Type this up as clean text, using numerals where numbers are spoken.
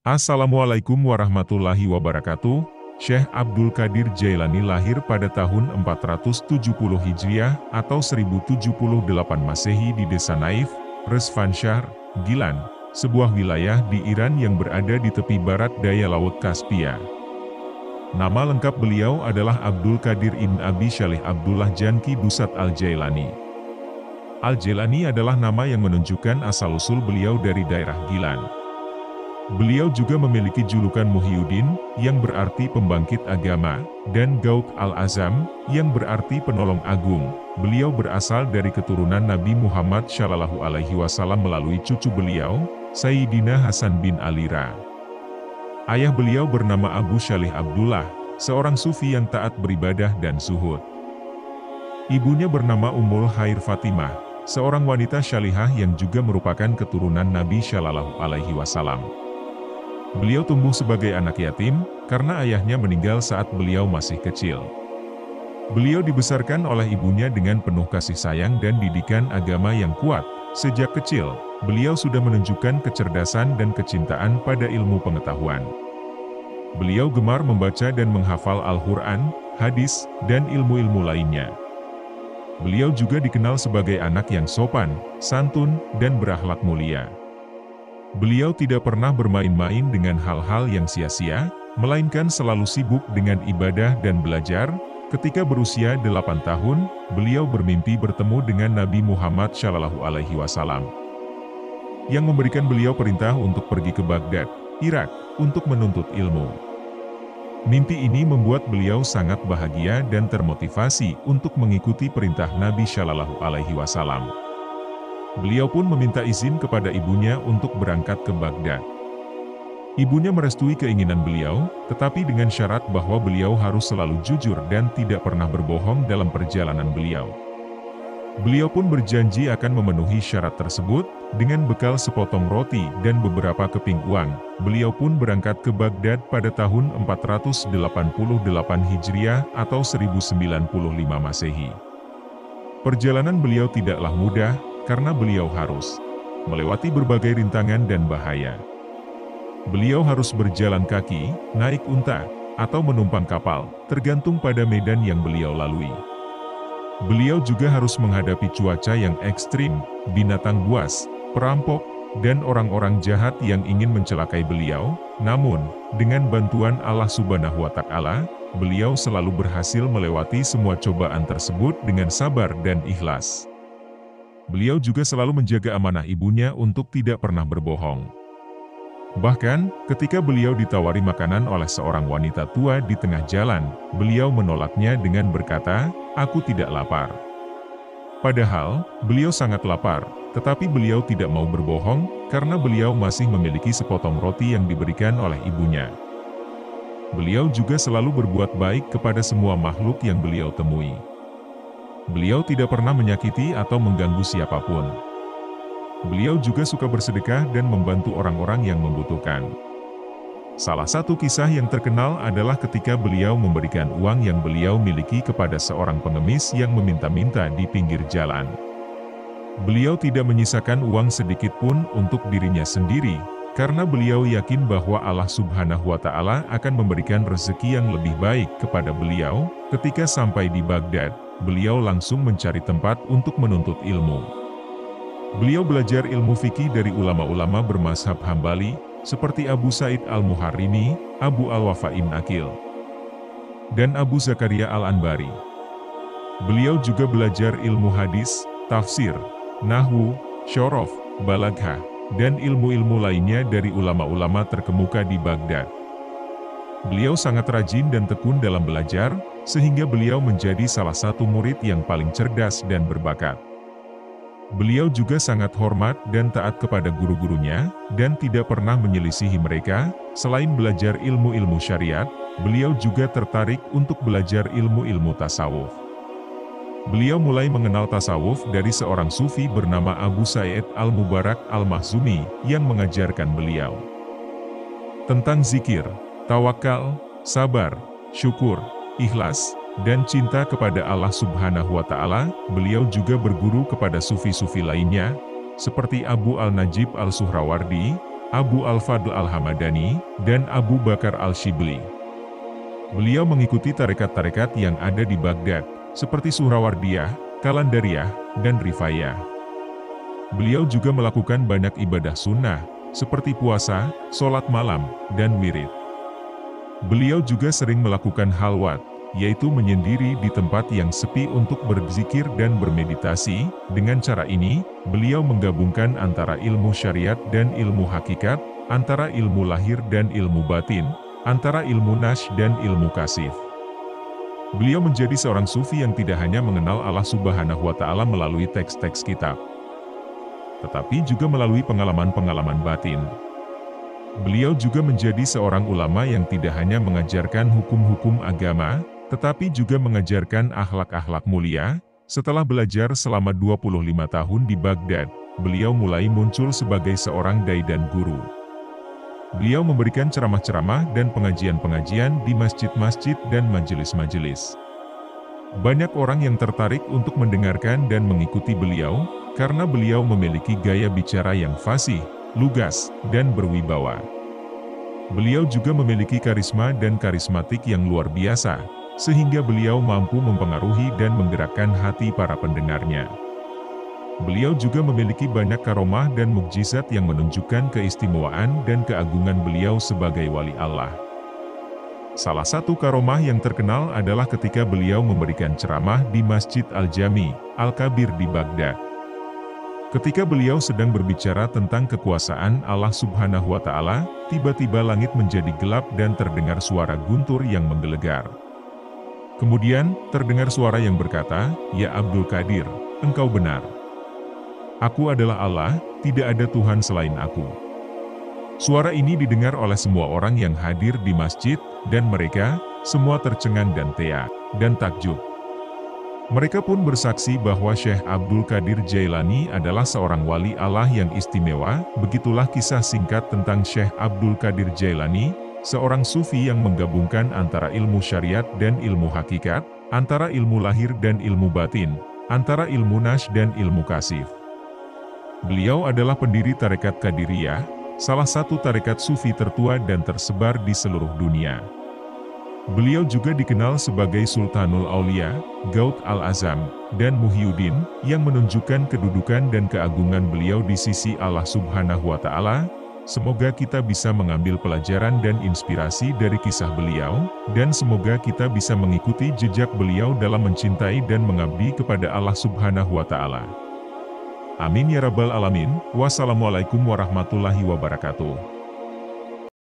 Assalamualaikum warahmatullahi wabarakatuh. Syekh Abdul Qadir Jailani lahir pada tahun 470 Hijriah atau 1078 Masehi di desa Naif, Resfansyar, Gilan, sebuah wilayah di Iran yang berada di tepi barat daya Laut Kaspia. Nama lengkap beliau adalah Abdul Qadir Ibn Abi Shalih Abdullah Janki Dusat Al-Jailani. Al-Jailani adalah nama yang menunjukkan asal-usul beliau dari daerah Gilan. Beliau juga memiliki julukan Muhyiddin, yang berarti pembangkit agama, dan Gauk al-Azam, yang berarti penolong agung. Beliau berasal dari keturunan Nabi Muhammad SAW melalui cucu beliau, Sayyidina Hasan bin Alira. Ayah beliau bernama Abu Shalih Abdullah, seorang sufi yang taat beribadah dan zuhud. Ibunya bernama Ummul Khair Fatimah, seorang wanita syalihah yang juga merupakan keturunan Nabi SAW. Beliau tumbuh sebagai anak yatim, karena ayahnya meninggal saat beliau masih kecil. Beliau dibesarkan oleh ibunya dengan penuh kasih sayang dan didikan agama yang kuat. Sejak kecil, beliau sudah menunjukkan kecerdasan dan kecintaan pada ilmu pengetahuan. Beliau gemar membaca dan menghafal Al-Quran, hadis, dan ilmu-ilmu lainnya. Beliau juga dikenal sebagai anak yang sopan, santun, dan berakhlak mulia. Beliau tidak pernah bermain-main dengan hal-hal yang sia-sia, melainkan selalu sibuk dengan ibadah dan belajar. Ketika berusia 8 tahun, beliau bermimpi bertemu dengan Nabi Muhammad SAW, yang memberikan beliau perintah untuk pergi ke Baghdad, Irak, untuk menuntut ilmu. Mimpi ini membuat beliau sangat bahagia dan termotivasi untuk mengikuti perintah Nabi SAW. Beliau pun meminta izin kepada ibunya untuk berangkat ke Baghdad. Ibunya merestui keinginan beliau, tetapi dengan syarat bahwa beliau harus selalu jujur dan tidak pernah berbohong dalam perjalanan beliau. Beliau pun berjanji akan memenuhi syarat tersebut, dengan bekal sepotong roti dan beberapa keping uang. Beliau pun berangkat ke Baghdad pada tahun 488 Hijriah atau 1095 Masehi. Perjalanan beliau tidaklah mudah, karena beliau harus melewati berbagai rintangan dan bahaya. Beliau harus berjalan kaki, naik unta, atau menumpang kapal, tergantung pada medan yang beliau lalui. Beliau juga harus menghadapi cuaca yang ekstrim, binatang buas, perampok, dan orang-orang jahat yang ingin mencelakai beliau. Namun, dengan bantuan Allah Subhanahu wa Ta'ala, beliau selalu berhasil melewati semua cobaan tersebut dengan sabar dan ikhlas. Beliau juga selalu menjaga amanah ibunya untuk tidak pernah berbohong. Bahkan, ketika beliau ditawari makanan oleh seorang wanita tua di tengah jalan, beliau menolaknya dengan berkata, "Aku tidak lapar." Padahal, beliau sangat lapar, tetapi beliau tidak mau berbohong, karena beliau masih memiliki sepotong roti yang diberikan oleh ibunya. Beliau juga selalu berbuat baik kepada semua makhluk yang beliau temui. Beliau tidak pernah menyakiti atau mengganggu siapapun. Beliau juga suka bersedekah dan membantu orang-orang yang membutuhkan. Salah satu kisah yang terkenal adalah ketika beliau memberikan uang yang beliau miliki kepada seorang pengemis yang meminta-minta di pinggir jalan. Beliau tidak menyisakan uang sedikit pun untuk dirinya sendiri, karena beliau yakin bahwa Allah Subhanahu wa Ta'ala akan memberikan rezeki yang lebih baik kepada beliau. Ketika sampai di Baghdad, beliau langsung mencari tempat untuk menuntut ilmu. Beliau belajar ilmu fikih dari ulama-ulama bermazhab Hambali, seperti Abu Sa'id al-Muharrimi, Abu al-Wafa ibn Aqil, dan Abu Zakaria al-Anbari. Beliau juga belajar ilmu hadis, tafsir, nahwu, syorof, balaghah, dan ilmu-ilmu lainnya dari ulama-ulama terkemuka di Baghdad. Beliau sangat rajin dan tekun dalam belajar, sehingga beliau menjadi salah satu murid yang paling cerdas dan berbakat. Beliau juga sangat hormat dan taat kepada guru-gurunya, dan tidak pernah menyelisihi mereka. Selain belajar ilmu-ilmu syariat, beliau juga tertarik untuk belajar ilmu-ilmu tasawuf. Beliau mulai mengenal tasawuf dari seorang sufi bernama Abu Sa'id al-Mubarak al-Makhzumi, yang mengajarkan beliau tentang zikir, tawakal, sabar, syukur, ikhlas, dan cinta kepada Allah Subhanahu wa Ta'ala. Beliau juga berguru kepada sufi-sufi lainnya, seperti Abu al-Najib al-Suhrawardi, Abu Al-Fadl Al-Hamadani, dan Abu Bakar Al-Shibli. Beliau mengikuti tarekat-tarekat yang ada di Baghdad, seperti Suhrawardiyah, Qalandariyah, dan Rifayah. Beliau juga melakukan banyak ibadah sunnah, seperti puasa, sholat malam, dan wirid. Beliau juga sering melakukan halwat, yaitu menyendiri di tempat yang sepi untuk berzikir dan bermeditasi. Dengan cara ini, beliau menggabungkan antara ilmu syariat dan ilmu hakikat, antara ilmu lahir dan ilmu batin, antara ilmu nash dan ilmu kasif. Beliau menjadi seorang sufi yang tidak hanya mengenal Allah Subhanahu wa Ta'ala melalui teks-teks kitab, tetapi juga melalui pengalaman-pengalaman batin. Beliau juga menjadi seorang ulama yang tidak hanya mengajarkan hukum-hukum agama, tetapi juga mengajarkan akhlak-akhlak mulia. Setelah belajar selama 25 tahun di Baghdad, beliau mulai muncul sebagai seorang dai dan guru. Beliau memberikan ceramah-ceramah dan pengajian-pengajian di masjid-masjid dan majelis-majelis. Banyak orang yang tertarik untuk mendengarkan dan mengikuti beliau, karena beliau memiliki gaya bicara yang fasih, lugas, dan berwibawa. Beliau juga memiliki karisma dan karismatik yang luar biasa, sehingga beliau mampu mempengaruhi dan menggerakkan hati para pendengarnya. Beliau juga memiliki banyak karomah dan mukjizat yang menunjukkan keistimewaan dan keagungan beliau sebagai wali Allah. Salah satu karomah yang terkenal adalah ketika beliau memberikan ceramah di Masjid Al-Jami, Al-Kabir di Baghdad. Ketika beliau sedang berbicara tentang kekuasaan Allah Subhanahu wa Ta'ala, tiba-tiba langit menjadi gelap dan terdengar suara guntur yang menggelegar. Kemudian, terdengar suara yang berkata, "Ya Abdul Qadir, engkau benar. Aku adalah Allah, tidak ada Tuhan selain aku." Suara ini didengar oleh semua orang yang hadir di masjid, dan mereka semua tercengang dan takjub. Mereka pun bersaksi bahwa Syekh Abdul Qadir Jailani adalah seorang wali Allah yang istimewa. Begitulah kisah singkat tentang Syekh Abdul Qadir Jailani, seorang sufi yang menggabungkan antara ilmu syariat dan ilmu hakikat, antara ilmu lahir dan ilmu batin, antara ilmu nash dan ilmu kasif. Beliau adalah pendiri tarekat Qadiriyah, salah satu tarekat sufi tertua dan tersebar di seluruh dunia. Beliau juga dikenal sebagai Sultanul Aulia, Gaut Al-Azam, dan Muhyiddin, yang menunjukkan kedudukan dan keagungan beliau di sisi Allah Subhanahu wa Ta'ala. Semoga kita bisa mengambil pelajaran dan inspirasi dari kisah beliau, dan semoga kita bisa mengikuti jejak beliau dalam mencintai dan mengabdi kepada Allah Subhanahu wa Ta'ala. Amin ya Rabbal Alamin. Wassalamualaikum warahmatullahi wabarakatuh.